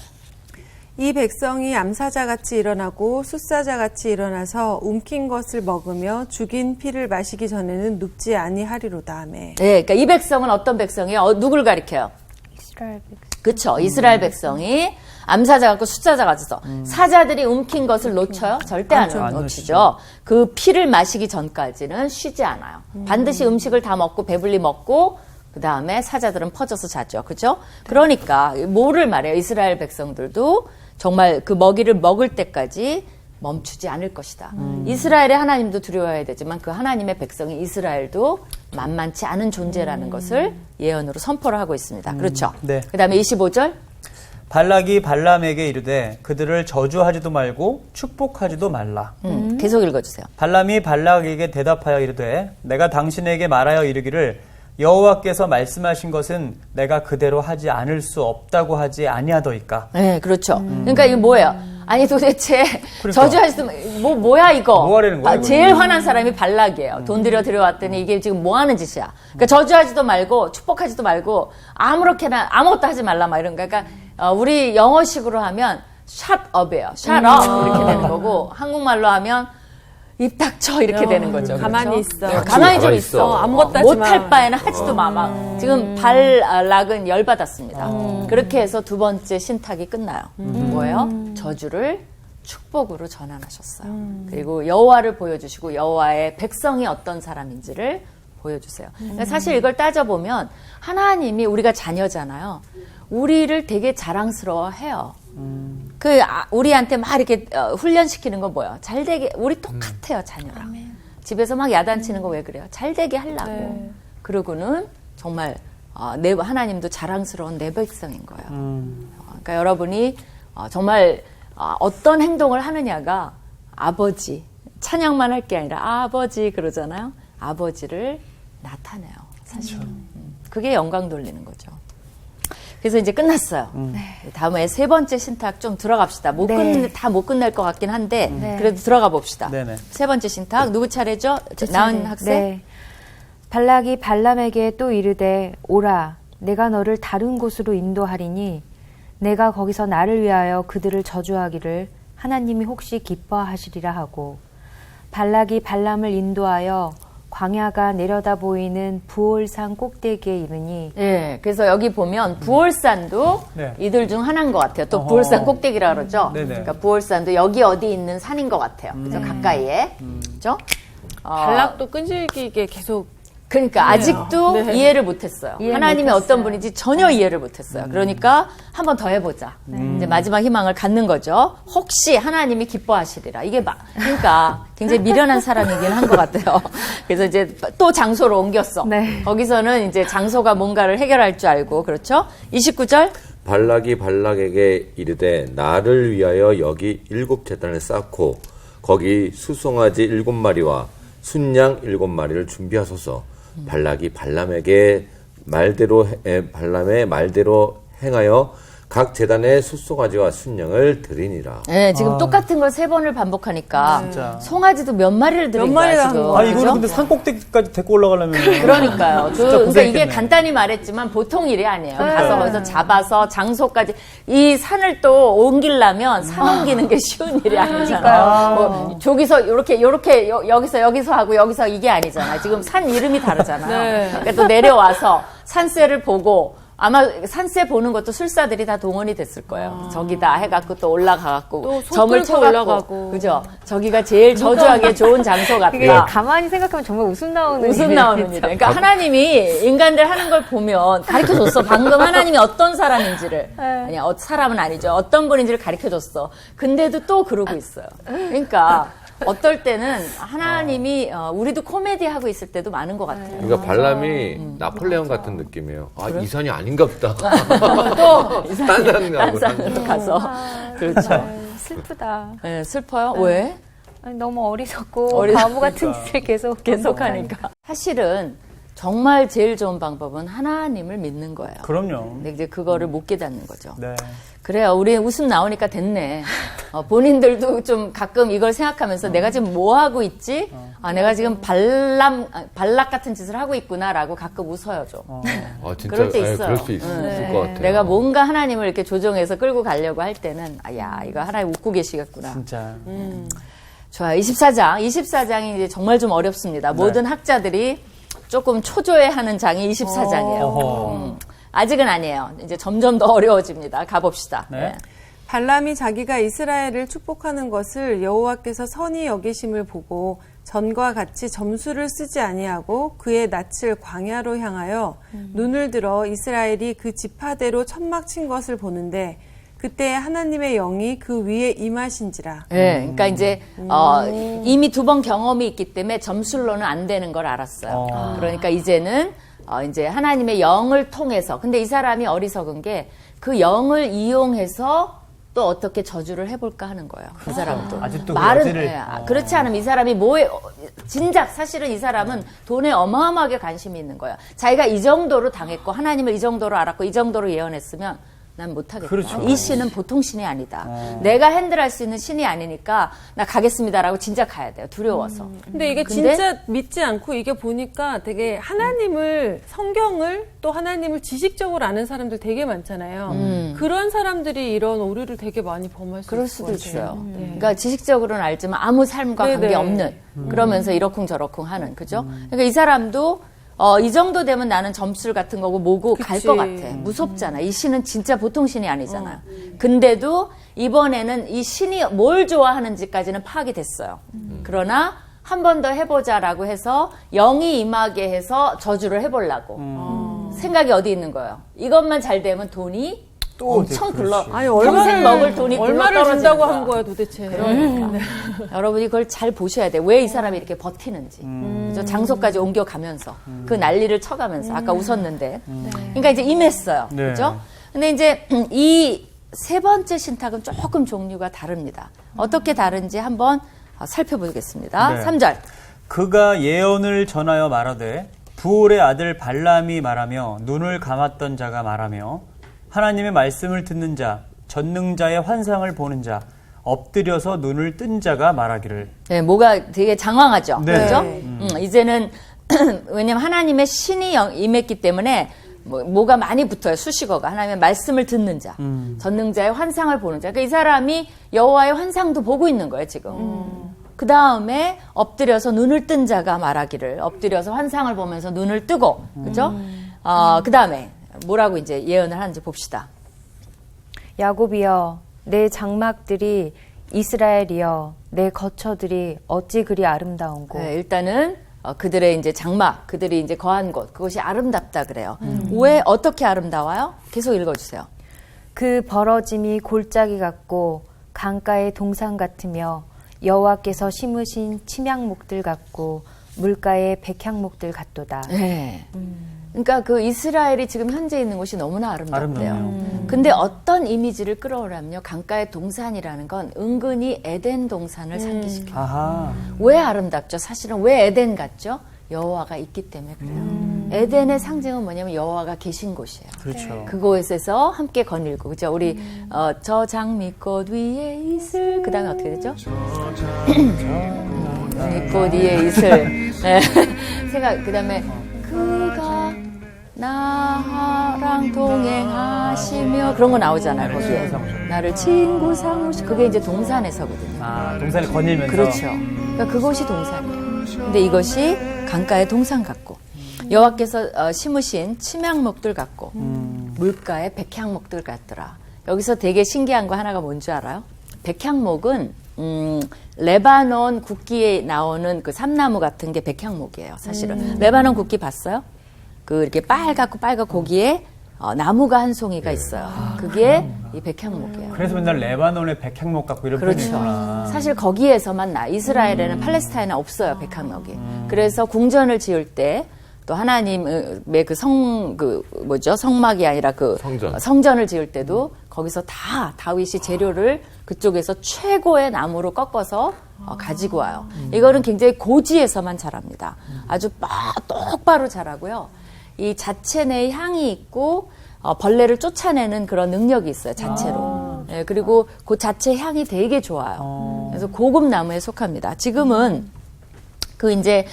이 백성이 암사자같이 일어나고 숫사자같이 일어나서 움킨 것을 먹으며 죽인 피를 마시기 전에는 눕지 아니하리로다 하매. 네, 그러니까 이 백성은 어떤 백성이에요? 누굴 가리켜요? 이스라엘 백성. 그쵸. 이스라엘 백성이 암사자 같고 숫사자 같아서 사자들이 움킨 것을 놓쳐요? 절대 안 놓치죠. 그 피를 마시기 전까지는 쉬지 않아요. 반드시 음식을 다 먹고 배불리 먹고 그 다음에 사자들은 퍼져서 자죠. 그죠? 그러니까 뭐를 말해요? 이스라엘 백성들도 정말 그 먹이를 먹을 때까지 멈추지 않을 것이다. 이스라엘의 하나님도 두려워해야 되지만 그 하나님의 백성이 이스라엘도 만만치 않은 존재라는 것을 예언으로 선포를 하고 있습니다. 그렇죠? 네. 그 다음에 25절. 발락이 발람에게 이르되 그들을 저주하지도 말고 축복하지도 말라. 계속 읽어주세요. 발람이 발락에게 대답하여 이르되 내가 당신에게 말하여 이르기를 여호와께서 말씀하신 것은 내가 그대로 하지 않을 수 없다고 하지 아니하더이까. 네, 그렇죠. 그러니까 이게 뭐예요? 아니 도대체 저주하시도 뭐야 이거? 뭐 하려는 거야, 제일 화난 사람이 발락이에요. 돈 들여왔더니 이게 지금 뭐 하는 짓이야? 그러니까 저주하지도 말고 축복하지도 말고 아무렇게나 아무것도 하지 말라 막 이런 거. 그러니까 우리 영어식으로 하면 shut up이에요. shut up 이렇게 되는 거고 한국말로 하면 입 닥쳐 이렇게 되는 거죠. 가만히 그렇죠? 있어. 네, 가만히 좀 가만히 있어. 있어. 아무것도 하지 마. 못할 바에는 하지도 마. 막 지금 발락은 열받았습니다. 그렇게 해서 두 번째 신탁이 끝나요. 뭐예요? 저주를 축복으로 전환하셨어요. 그리고 여호와를 보여주시고 여호와의 백성이 어떤 사람인지를 보여주세요. 그러니까 사실 이걸 따져보면 하나님이 우리가 자녀잖아요. 우리를 되게 자랑스러워해요. 우리한테 막 이렇게 훈련시키는 건 뭐예요? 잘되게 우리 똑같아요, 자녀랑. 집에서 막 야단치는 거 왜 그래요? 잘되게 하려고. 네. 그러고는 정말 하나님도 자랑스러운 내 백성인 거예요. 그러니까 여러분이 정말 어떤 행동을 하느냐가 아버지 찬양만 할 게 아니라 아버지 그러잖아요. 아버지를 나타내요, 사실. 그게 영광 돌리는 거죠. 그래서 이제 끝났어요. 다음에 세 번째 신탁 좀 들어갑시다. 다 못 끝낼 것 같긴 한데 그래도 들어가 봅시다. 네네. 세 번째 신탁 누구 차례죠? 나은 학생. 네. 발락이 발람에게 또 이르되 오라 내가 너를 다른 곳으로 인도하리니 내가 거기서 나를 위하여 그들을 저주하기를 하나님이 혹시 기뻐하시리라 하고 발락이 발람을 인도하여 광야가 내려다 보이는 부올산 꼭대기에 이르니 예, 그래서 여기 보면 부올산도 네. 이들 중 하나인 것 같아요. 또 어허. 부올산 꼭대기라 그러죠. 네네. 그러니까 부올산도 여기 어디 있는 산인 것 같아요. 그죠? 가까이에. 그죠? 발락도 끈질기게 계속 그러니까 아직도 이해를 못했어요. 이해 하나님이 못했어요. 어떤 분인지 전혀 이해를 못했어요. 그러니까 한 번 더 해보자. 이제 마지막 희망을 갖는 거죠. 혹시 하나님이 기뻐하시리라. 이게 그러니까 굉장히 미련한 사람이긴 한 것 같아요. 그래서 이제 또 장소로 옮겼어. 네. 거기서는 이제 장소가 뭔가를 해결할 줄 알고 그렇죠. 29절. 발락이 발락에게 이르되 나를 위하여 여기 7제단을 쌓고 거기 수송아지 7마리와 순양 7마리를 준비하소서. 발락이 발람에게 발람의 말대로 행하여 각 제단에 숫송아지와 순양을 드리니라. 네, 지금 똑같은 걸 3번을 반복하니까 진짜. 송아지도 몇 마리를 드린 몇 거야 마리를 지금. 한 거야. 아, 이거는 그죠? 근데 산꼭대기까지 데리고 올라가려면. 그러니까요. 진짜 그러니까 이게 고생했겠네. 간단히 말했지만 보통 일이 아니에요. 가서 거기서 잡아서 장소까지 이 산을 또 옮기려면 산 옮기는 게 쉬운 일이 아니잖아요. 뭐 저기서 이렇게 여기서 하고 여기서 이게 아니잖아요. 지금 산 이름이 다르잖아요. 그러니까 또 내려와서 산세를 보고 아마 산세 보는 것도 술사들이 다 동원이 됐을 거예요. 저기다 해갖고 또 올라가갖고 또소 점을 끌고 쳐갖고 올라가고. 그죠? 저기가 제일 저주하기 좋은 장소 그게 같다. 가만히 생각하면 정말 웃음 나오는 웃음 일이에요, 나오는 진짜. 일. 그러니까 하나님이 인간들 하는 걸 보면 가르쳐줬어. 방금 하나님이 어떤 사람인지를. 아니, 사람은 아니죠. 어떤 분인지를 가르쳐줬어. 근데도 또 그러고 있어요. 그러니까 어떨 때는 하나님이 우리도 코미디 하고 있을 때도 많은 것 같아요. 그러니까 발람이 나폴레옹 같은 느낌이에요. 아, 이 산이 아닌가 보다. 또 딴 산 가고. 산으로 가서 그렇죠. 슬프다. 네, 슬퍼요? 왜? 아니, 너무 어리석고 어리석으니까. 바보 같은 짓을 계속하니까. 사실은 정말 제일 좋은 방법은 하나님을 믿는 거예요. 그럼요. 근데 이제 그거를 못 깨닫는 거죠. 네. 그래요. 우리 웃음 나오니까 됐네. 본인들도 좀 가끔 이걸 생각하면서 내가 지금 뭐 하고 있지? 내가 지금 발락 같은 짓을 하고 있구나라고 가끔 웃어요, 좀. 아, 진짜 그럴 때 있어요. 그럴 수 있을 것 같아요. 내가 뭔가 하나님을 이렇게 조정해서 끌고 가려고 할 때는, 이거 하나님 웃고 계시겠구나. 진짜. 좋아요. 24장이 이제 정말 좀 어렵습니다. 모든 학자들이 조금 초조해하는 장이 24장이에요. 아직은 아니에요. 이제 점점 더 어려워집니다. 가봅시다. 네. 네. 발람이 자기가 이스라엘을 축복하는 것을 여호와께서 선히 여기심을 보고 전과 같이 점수를 쓰지 아니하고 그의 낯을 광야로 향하여 눈을 들어 이스라엘이 그 지파대로 천막 친 것을 보는데 그때 하나님의 영이 그 위에 임하신지라. 네, 그러니까 이제 이미 2번 경험이 있기 때문에 점술로는 안 되는 걸 알았어요. 그러니까 이제는 이제 하나님의 영을 통해서, 근데 이 사람이 어리석은 게 그 영을 이용해서 또 어떻게 저주를 해볼까 하는 거예요. 그 사람도. 아직도 그 말은 여지를. 그렇지 않으면 이 사람이 뭐에 진작 사실은 이 사람은 돈에 어마어마하게 관심이 있는 거예요. 자기가 이 정도로 당했고 하나님을 이 정도로 알았고 이 정도로 예언했으면 난 못하겠다. 그렇죠. 이 신은 보통 신이 아니다. 내가 핸들할 수 있는 신이 아니니까 나 가겠습니다라고 진짜 가야 돼요. 두려워서. 근데 이게 근데 진짜 믿지 않고 이게 보니까 되게 하나님을, 성경을 또 하나님을 지식적으로 아는 사람들 되게 많잖아요. 그런 사람들이 이런 오류를 되게 많이 범할 수 그럴 있을 수도 것 같아요. 있어요. 네. 그러니까 지식적으로는 알지만 아무 삶과 네네. 관계없는 그러면서 이러쿵저러쿵 하는 그죠? 그러니까 이 사람도 이 정도 되면 나는 점술 같은 거고 뭐고 갈 그치. 것 같아. 무섭잖아. 이 신은 진짜 보통 신이 아니잖아요. 근데도 이번에는 이 신이 뭘 좋아하는지까지는 파악이 됐어요. 그러나 한 번 더 해보자라고 해서 영이 임하게 해서 저주를 해보려고. 생각이 어디 있는 거예요. 이것만 잘 되면 돈이 또 엄청 그렇지. 굴러. 아니, 평생 먹을 돈이 얼마를 굴러 준다고 떨어지는 한 거야 도대체. 그러니까. 여러분이 그걸 잘 보셔야 돼요. 왜 이 사람이 이렇게 버티는지. 그죠? 장소까지 옮겨가면서. 그 난리를 쳐가면서. 아까 웃었는데. 그러니까 이제 임했어요. 네. 그죠? 근데 이제 이 세 번째 신탁은 조금 종류가 다릅니다. 어떻게 다른지 한번 살펴보겠습니다. 네. 3절. 그가 예언을 전하여 말하되 부올의 아들 발람이 말하며 눈을 감았던 자가 말하며 하나님의 말씀을 듣는 자, 전능자의 환상을 보는 자, 엎드려서 눈을 뜬 자가 말하기를. 네, 뭐가 되게 장황하죠. 네. 그렇죠? 이제는 왜냐면 하나님의 신이 임했기 때문에 뭐가 많이 붙어요. 수식어가. 하나님의 말씀을 듣는 자, 전능자의 환상을 보는 자. 그러니까 이 사람이 여호와의 환상도 보고 있는 거예요, 지금. 그 다음에 엎드려서 눈을 뜬 자가 말하기를. 엎드려서 환상을 보면서 눈을 뜨고, 그죠? 그 다음에 뭐라고 이제 예언을 하는지 봅시다. 야곱이여 내 장막들이 이스라엘이여 내 거처들이 어찌 그리 아름다운고. 네, 일단은 그들의 이제 장막, 그들이 이제 거한 곳, 그것이 아름답다 그래요. 왜 어떻게 아름다워요? 계속 읽어주세요. 그 벌어짐이 골짜기 같고 강가의 동산 같으며 여호와께서 심으신 침향목들 같고 물가의 백향목들 같도다. 네. 그러니까 그 이스라엘이 지금 현재 있는 곳이 너무나 아름답대요. 아름답네요. 근데 어떤 이미지를 끌어오려면요, 강가의 동산이라는 건 은근히 에덴 동산을 상기시켜요. 아하. 왜 아름답죠? 사실은 왜 에덴 같죠? 여호와가 있기 때문에 그래요. 에덴의 상징은 뭐냐면 여호와가 계신 곳이에요. 그렇죠. 그곳에서 함께 거닐고, 그죠? 우리 저 장미꽃 위에 있을, 그 다음에 어떻게 되죠? 장미꽃 위에 있을. 네. 그 다음에 그가 나랑 동행하시며, 그런 거 나오잖아요, 거기에. 나를 친구 삼으시, 그게 이제 동산에서거든요. 아, 동산을 거닐면서. 그렇죠. 그러니까 그것이 동산이에요. 근데 이것이 강가의 동산 같고, 여호와께서 심으신 침향목들 같고, 물가의 백향목들 같더라. 여기서 되게 신기한 거 하나가 뭔지 알아요? 백향목은 레바논 국기에 나오는 그 삼나무 같은 게 백향목이에요, 사실은. 레바논 국기 봤어요? 그 이렇게 빨갛고 거기에 나무가 한 송이가 있어요. 그게 이 백향목이에요. 그래서 맨날 레바논의 백향목 같고 이런 그렇죠. 표현이구나. 사실 거기에서만 이스라엘에는 팔레스타인에 없어요, 백향목이. 그래서 궁전을 지을 때 또 하나님의 성막이 아니라 성전을 지을 때도 거기서 다 다윗이 재료를 그쪽에서 최고의 나무로 꺾어서 가지고 와요. 이거는 굉장히 고지에서만 자랍니다. 아주 똑바로 자라고요. 이 자체 내에 향이 있고 벌레를 쫓아내는 그런 능력이 있어요, 자체로. 네, 그리고 그 자체 향이 되게 좋아요. 그래서 고급 나무에 속합니다. 지금은 그 이제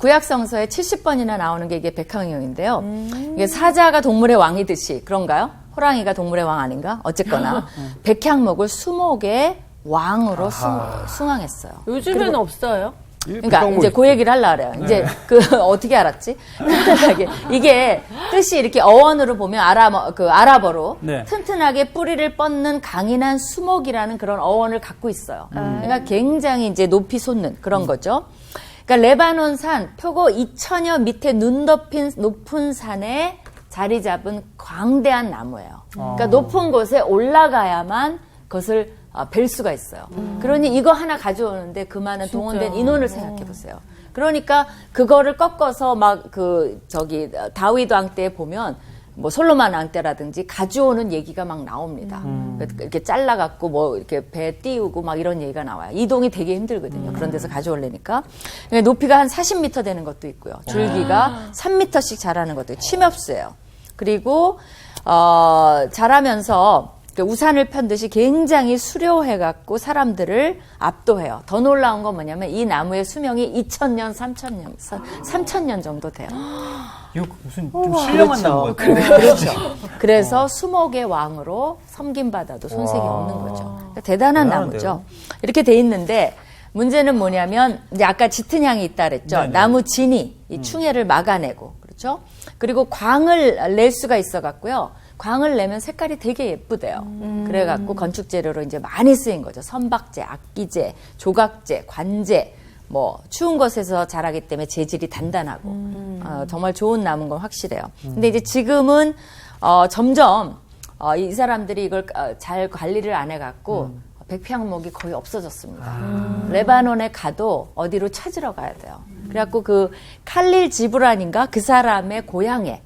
구약 성서에 70번이나 나오는 게 이게 백향목인데요. 이게 사자가 동물의 왕이듯이 그런가요? 호랑이가 동물의 왕 아닌가? 어쨌거나 백향목을 수목의 왕으로 숭앙했어요. 요즘에는 없어요? 그러니까 이제 그 얘기를 하려고 그래요. 이제 그 어떻게 알았지? 튼튼하게 이게 뜻이 이렇게 어원으로 보면 아랍어로 네. 튼튼하게 뿌리를 뻗는 강인한 수목이라는 그런 어원을 갖고 있어요. 그러니까 굉장히 이제 높이 솟는 그런 거죠. 그러니까 레바논 산 표고 2,000여 밑에 눈 덮인 높은 산에 자리 잡은 광대한 나무예요. 그러니까 높은 곳에 올라가야만 그것을 뵐 수가 있어요. 그러니 이거 하나 가져오는데 그 많은 동원된 인원을 생각해 보세요. 그러니까 그거를 꺾어서 다윗 왕 때 보면 뭐 솔로몬 왕 때라든지 가져오는 얘기가 막 나옵니다. 이렇게 잘라갖고 뭐 이렇게 배 띄우고 막 이런 얘기가 나와요. 이동이 되게 힘들거든요. 그런 데서 가져오려니까. 그러니까 높이가 한 40m 되는 것도 있고요. 줄기가 3m씩 자라는 것도 있고 침엽수예요. 그리고 자라면서 우산을 편듯이 굉장히 수려해갖고 사람들을 압도해요. 더 놀라운 건 뭐냐면 이 나무의 수명이 2,000년, 3,000년 정도 돼요. 이거 무슨 좀 신령한 나무 같아요. 그렇죠. 그래서 수목의 왕으로 섬김받아도 손색이 없는 거죠. 그러니까 대단한 나무죠. 이렇게 돼 있는데 문제는 뭐냐면 이제 아까 짙은 향이 있다 그랬죠. 네네. 나무 진이 이 충해를 막아내고 그렇죠. 그리고 광을 낼 수가 있어갖고요. 광을 내면 색깔이 되게 예쁘대요. 그래갖고 건축 재료로 이제 많이 쓰인 거죠. 선박재, 악기재, 조각재, 관재, 뭐 추운 곳에서 자라기 때문에 재질이 단단하고 정말 좋은 나무인 건 확실해요. 근데 이제 지금은 점점 이 사람들이 이걸 잘 관리를 안 해갖고 백피향목이 거의 없어졌습니다. 레바논에 가도 어디로 찾으러 가야 돼요. 그래갖고 그 칼릴 지브란인가 그 사람의 고향에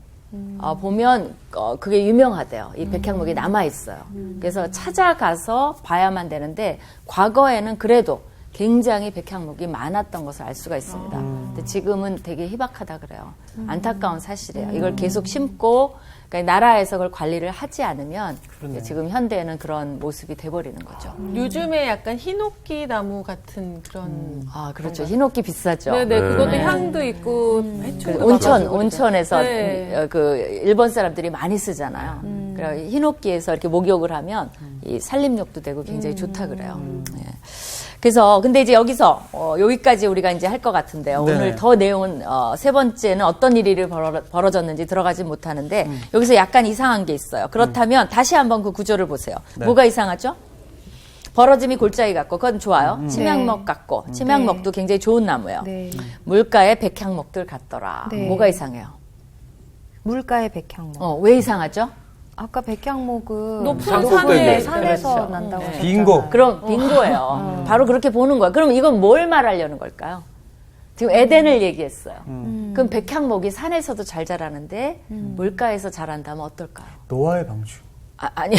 보면 그게 유명하대요. 이 백향목이 남아있어요. 그래서 찾아가서 봐야만 되는데 과거에는 그래도 굉장히 백향목이 많았던 것을 알 수가 있습니다. 근데 지금은 되게 희박하다 그래요. 안타까운 사실이에요. 이걸 계속 심고 그러니까 나라에서 그걸 관리를 하지 않으면 지금 현대에는 그런 모습이 돼버리는 거죠. 요즘에 약간 히노키 나무 같은 그런. 그렇죠. 히노키 비싸죠. 네네, 그것도 향도 있고, 해충도 온천에서 네. 그 일본 사람들이 많이 쓰잖아요. 그래서 히노키에서 이렇게 목욕을 하면 이 산림욕도 되고 굉장히 좋다 그래요. 예. 그래서 근데 이제 여기서 여기까지 우리가 이제 할 것 같은데요. 네. 오늘 더 내용은 세 번째는 어떤 일이 벌어졌는지 들어가지 못하는데 여기서 약간 이상한 게 있어요. 그렇다면 다시 한번 그 구조를 보세요. 네. 뭐가 이상하죠? 벌어짐이 골짜기 같고 그건 좋아요. 침향목 같고 침향목도 굉장히 좋은 나무예요. 네. 물가에 백향목들 같더라. 네. 뭐가 이상해요? 물가의 백향목. 왜 이상하죠? 아까 백향목은 높은 산에, 산에 산에서 그렇죠. 난다고 하셨잖아요. 빙고. 그럼 빙고예요. 바로 그렇게 보는 거야. 그럼 이건 뭘 말하려는 걸까요? 지금 에덴을 얘기했어요. 그럼 백향목이 산에서도 잘 자라는데 물가에서 자란다면 어떨까요? 노아의 방주. 아니.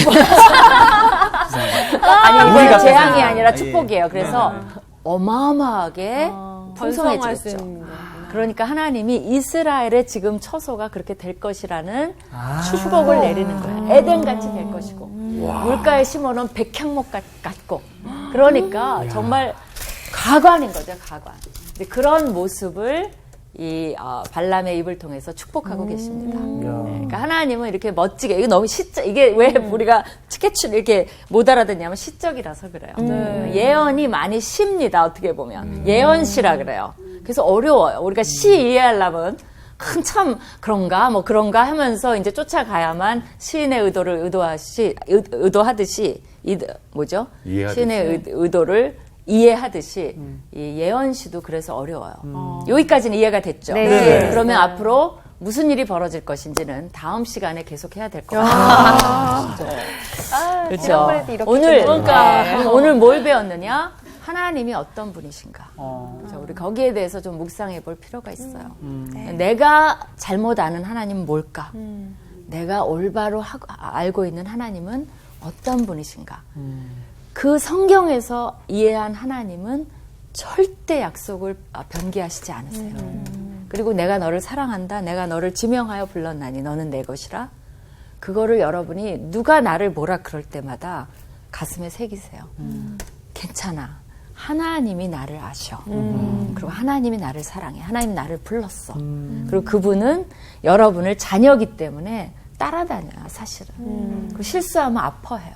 아니, 우리가 이건 재앙이 생각하는 아니라 거. 축복이에요. 그래서 어마어마하게 번성할 수 풍성해지겠죠. 있는 거. 그러니까 하나님이 이스라엘의 지금 처소가 그렇게 될 것이라는 축복을 내리는 거예요. 에덴같이 될 것이고 물가에 심어놓은 백향목 같고 그러니까 정말 가관인 거죠. 가관. 근데 그런 모습을 이 발람의 입을 통해서 축복하고 계십니다. 네, 그러니까 하나님은 이렇게 멋지게 이게 너무 시적 이게 왜 우리가 스케치를 이렇게 못 알아듣냐면 시적이라서 그래요. 예언이 많이 쉽니다. 어떻게 보면 예언시라 그래요. 그래서 어려워요. 우리가 시 이해하려면 한참 그런가 뭐 그런가 하면서 이제 쫓아가야만 시인의 의도를 의도하듯이 뭐죠? 이해하듯이. 시인의 의도를 이해하듯이 이 예언시도 그래서 어려워요. 여기까지는 이해가 됐죠. 네. 네. 그러면 앞으로 무슨 일이 벌어질 것인지는 다음 시간에 계속 해야 될 것 같아요. 그렇죠. 지난번에도 이렇게 오늘 좀 오늘 뭘 배웠느냐? 하나님이 어떤 분이신가? 그렇죠? 우리 거기에 대해서 좀 묵상해 볼 필요가 있어요. 내가 잘못 아는 하나님은 뭘까? 내가 올바로 알고 있는 하나님은 어떤 분이신가? 그 성경에서 이해한 하나님은 절대 약속을 변개하시지 않으세요. 그리고 내가 너를 사랑한다. 내가 너를 지명하여 불렀나니 너는 내 것이라. 그거를 여러분이 누가 나를 뭐라 그럴 때마다 가슴에 새기세요. 괜찮아. 하나님이 나를 아셔. 그리고 하나님이 나를 사랑해. 하나님 나를 불렀어. 그리고 그분은 여러분을 자녀이기 때문에 따라다녀요, 사실은. 그리고 실수하면 아파해요.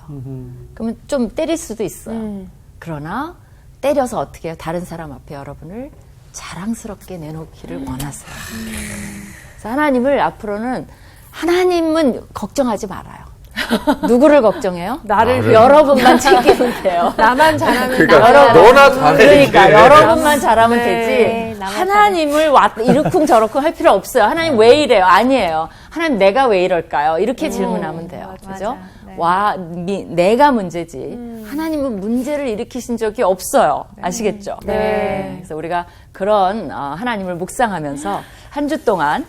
그러면 좀 때릴 수도 있어요. 그러나 때려서 어떻게 해요? 다른 사람 앞에 여러분을 자랑스럽게 내놓기를 원하세요. 그래서 하나님을 앞으로는 하나님은 걱정하지 말아요. 누구를 걱정해요? 나를 여러분만 챙기면 돼요. 나만 잘하면 그러니까 너나 잘해. 그러니까 여러분만 잘하면 네. 되지. 나만 하나님을 이러쿵 저러쿵 할 필요 없어요. 하나님 왜 이래요? 아니에요. 하나님 내가 왜 이럴까요? 이렇게 질문하면 돼요. 그죠? 맞아. 네. 내가 문제지. 하나님은 문제를 일으키신 적이 없어요. 아시겠죠? 네. 그래서 우리가 그런 하나님을 묵상하면서 한 주 동안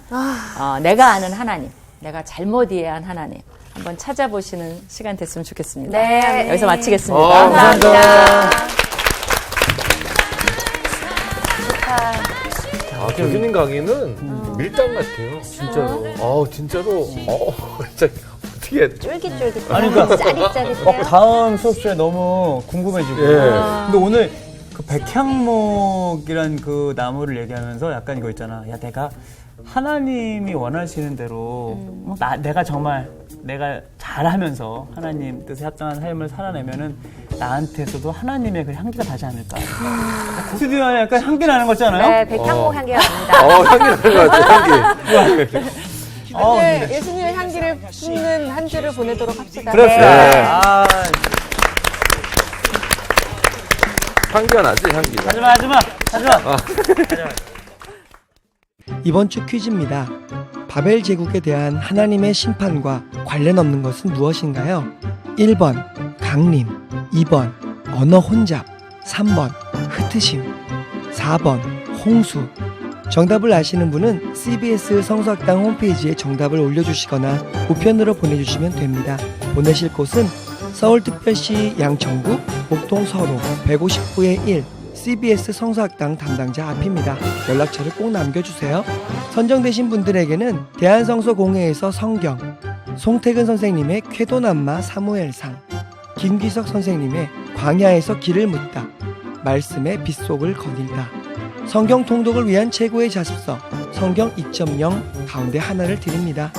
내가 아는 하나님, 내가 잘못 이해한 하나님 한번 찾아보시는 시간 됐으면 좋겠습니다. 네. 여기서 마치겠습니다. 감사합니다. 교수님 강의는 밀당 같아요. 진짜로. 진짜로. 진짜 어떻게. 쫄깃쫄깃. 아니, 그러니까 짜릿짜릿해요. 다음 수업 시간에 너무 궁금해지고. 예. 근데 오늘 그 백향목이란 그 나무를 얘기하면서 약간 이거 있잖아. 야, 내가 하나님이 원하시는 대로 내가 정말 내가 잘하면서 하나님 뜻에 합당한 삶을 살아내면은 나한테서도 하나님의 그 향기가 나지 않을까. 스튜디오 안에 약간 향기 나는 거 있잖아요. 네, 백향목 향기가 납니다. 향기 나는 것 같아, 향기. 네, 예수님의 향기를 품는 한 주를 보내도록 합시다. 그렇습니다. 네. 향기가 나지, 향기. 하지마. 이번 주 퀴즈입니다. 바벨 제국에 대한 하나님의 심판과 관련 없는 것은 무엇인가요? 1번 강림, 2번 언어 혼잡, 3번 흩으심, 4번 홍수. 정답을 아시는 분은 CBS 성서학당 홈페이지에 정답을 올려주시거나 우편으로 보내주시면 됩니다. 보내실 곳은 서울특별시 양천구 목동 서로 159의 1 CBS 성서학당 담당자 앞입니다. 연락처를 꼭 남겨주세요. 선정되신 분들에게는 대한성서공회에서 성경, 송태근 선생님의 쾌도남마 사무엘상, 김기석 선생님의 광야에서 길을 묻다, 말씀의 빗속을 거닐다, 성경 통독을 위한 최고의 자습서 성경 2.0 가운데 하나를 드립니다.